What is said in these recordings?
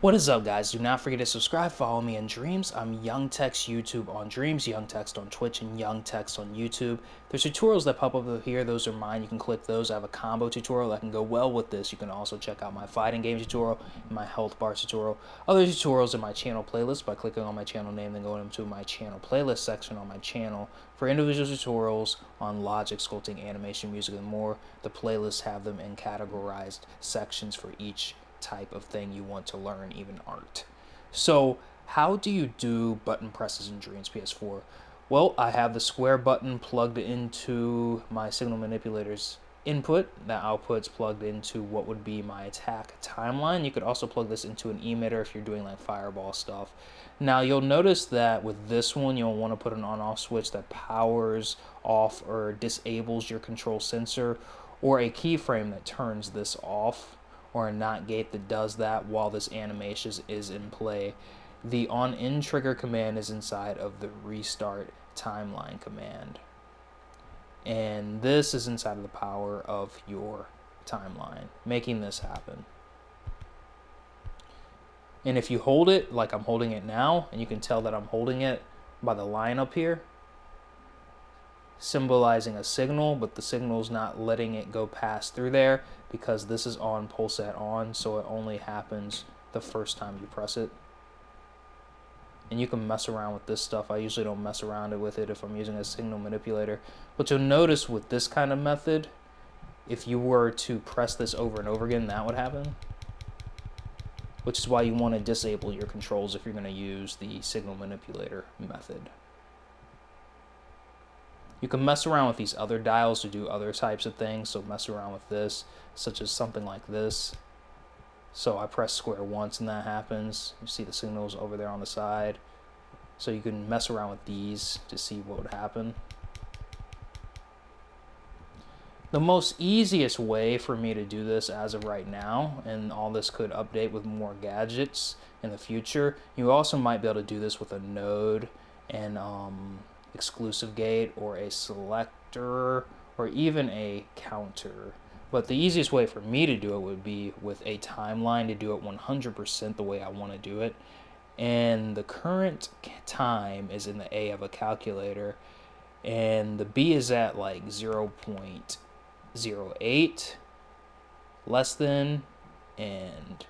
What is up, guys? Do not forget to subscribe, follow me in Dreams. I'm Young Text YouTube on Dreams, Young Text on Twitch, and Young Text on YouTube. There's tutorials that pop up over here. Those are mine. You can click those. I have a combo tutorial that can go well with this. You can also check out my fighting game tutorial and my health bar tutorial. Other tutorials in my channel playlist by clicking on my channel name, then going into my channel playlist section on my channel for individual tutorials on logic, sculpting, animation, music, and more. The playlists have them in categorized sections for each type of thing you want to learn, even art. So how do you do button presses in Dreams PS4? Well, I have the square button plugged into my signal manipulator's input. That output's plugged into what would be my attack timeline. You could also plug this into an emitter if you're doing like fireball stuff. Now you'll notice that with this one you'll want to put an on-off switch that powers off or disables your control sensor, or a keyframe that turns this off, or a NOT gate that does that while this animation is in play. The on-in trigger command is inside of the restart timeline command. And this is inside of the power of your timeline, making this happen. And if you hold it like I'm holding it now, and you can tell that I'm holding it by the line up here, symbolizing a signal, but the signal's not letting it go past through there because this is on pulsat on, so it only happens the first time you press it. And you can mess around with this stuff. I usually don't mess around with it if I'm using a signal manipulator. But you'll notice with this kind of method, if you were to press this over and over again, that would happen. Which is why you want to disable your controls if you're going to use the signal manipulator method. You can mess around with these other dials to do other types of things, so mess around with this, such as something like this. So I press square once and that happens. You see the signals over there on the side. So you can mess around with these to see what would happen. The most easiest way for me to do this as of right now, and all this could update with more gadgets in the future, you also might be able to do this with a node and exclusive gate or a selector or even a counter. But the easiest way for me to do it would be with a timeline, to do it 100% the way I want to do it. And the current time is in the A of a calculator, and the B is at like 0.08 less than, and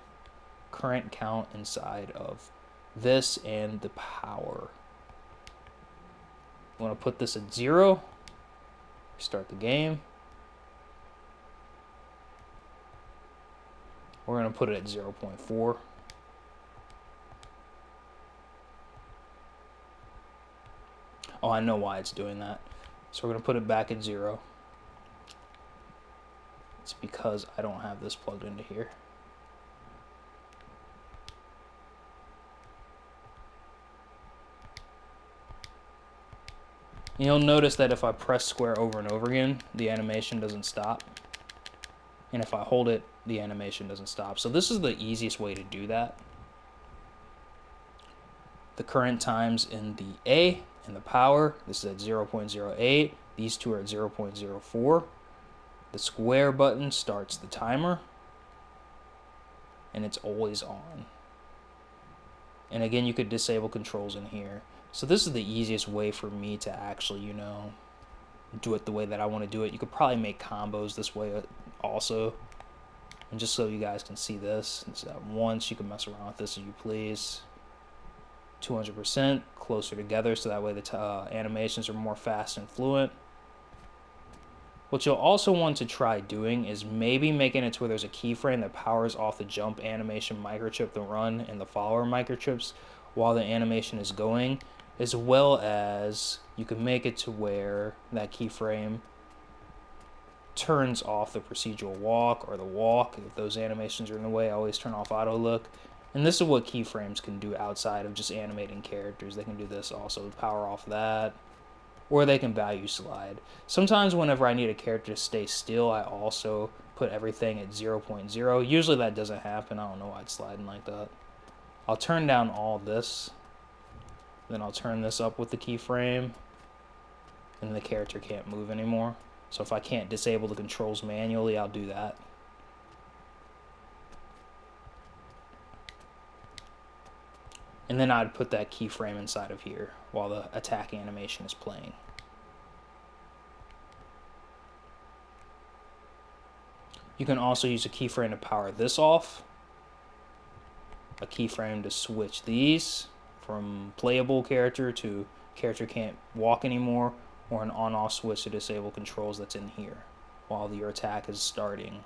current count inside of this and the power. I want to put this at 0, start the game. We're going to put it at 0.4. Oh, I know why it's doing that. So we're going to put it back at 0. It's because I don't have this plugged into here. You'll notice that if I press square over and over again, the animation doesn't stop. And if I hold it, the animation doesn't stop. So this is the easiest way to do that. The current times in the A and the power, this is at 0.08. These two are at 0.04. The square button starts the timer, and it's always on. And again, you could disable controls in here. So this is the easiest way for me to actually, do it the way that I want to do it. You could probably make combos this way also. And just so you guys can see this, once you can mess around with this as you please. 200% closer together, so that way the animations are more fast and fluent. What you'll also want to try doing is maybe making it to where there's a keyframe that powers off the jump animation microchip, the run, and the follower microchips while the animation is going, as well as you can make it to where that keyframe turns off the procedural walk or the walk. If those animations are in the way, I always turn off auto look. And this is what keyframes can do outside of just animating characters. They can do this also, power off that, or they can value slide. Sometimes whenever I need a character to stay still, I also put everything at 0.0. Usually that doesn't happen. I don't know why it's sliding like that. I'll turn down all this, then I'll turn this up with the keyframe, and the character can't move anymore. So if I can't disable the controls manually, I'll do that. And then I'd put that keyframe inside of here while the attack animation is playing. You can also use a keyframe to power this off, a keyframe to switch these from playable character to character can't walk anymore, or an on-off switch to disable controls that's in here while your attack is starting.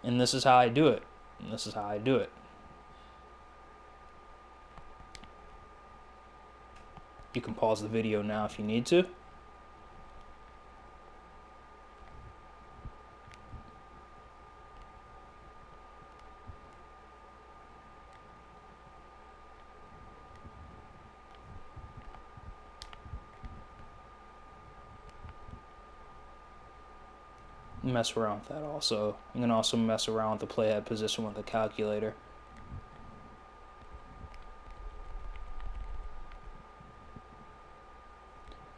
And this is how I do it. And this is how I do it. You can pause the video now if you need to. Mess around with that also. You can also mess around with the playhead position with the calculator.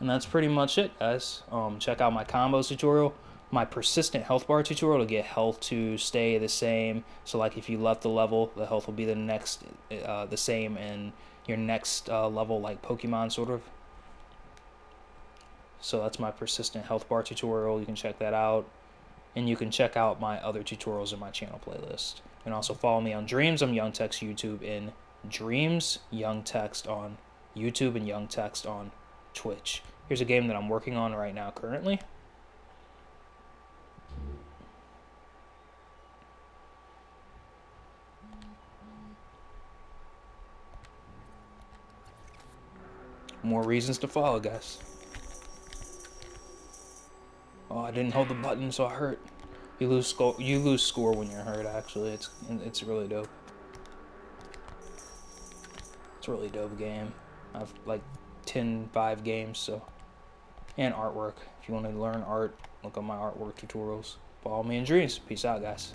And that's pretty much it, guys. Check out my combos tutorial, my persistent health bar tutorial to get health to stay the same. So like if you left the level, the health will be the same in your next level, like Pokemon sort of. So that's my persistent health bar tutorial. You can check that out. And you can check out my other tutorials in my channel playlist. And also follow me on Dreams. I'm Young Text YouTube in Dreams, Young Text on YouTube, and Young Text on Twitch. Here's a game that I'm working on right now currently. More reasons to follow, guys. Oh, I didn't hold the button, so I hurt. You lose score when you're hurt. Actually, it's really dope. It's a really dope game. I've like 5 games, so, and artwork. If you want to learn art, look at my artwork tutorials. Follow me in Dreams. Peace out, guys.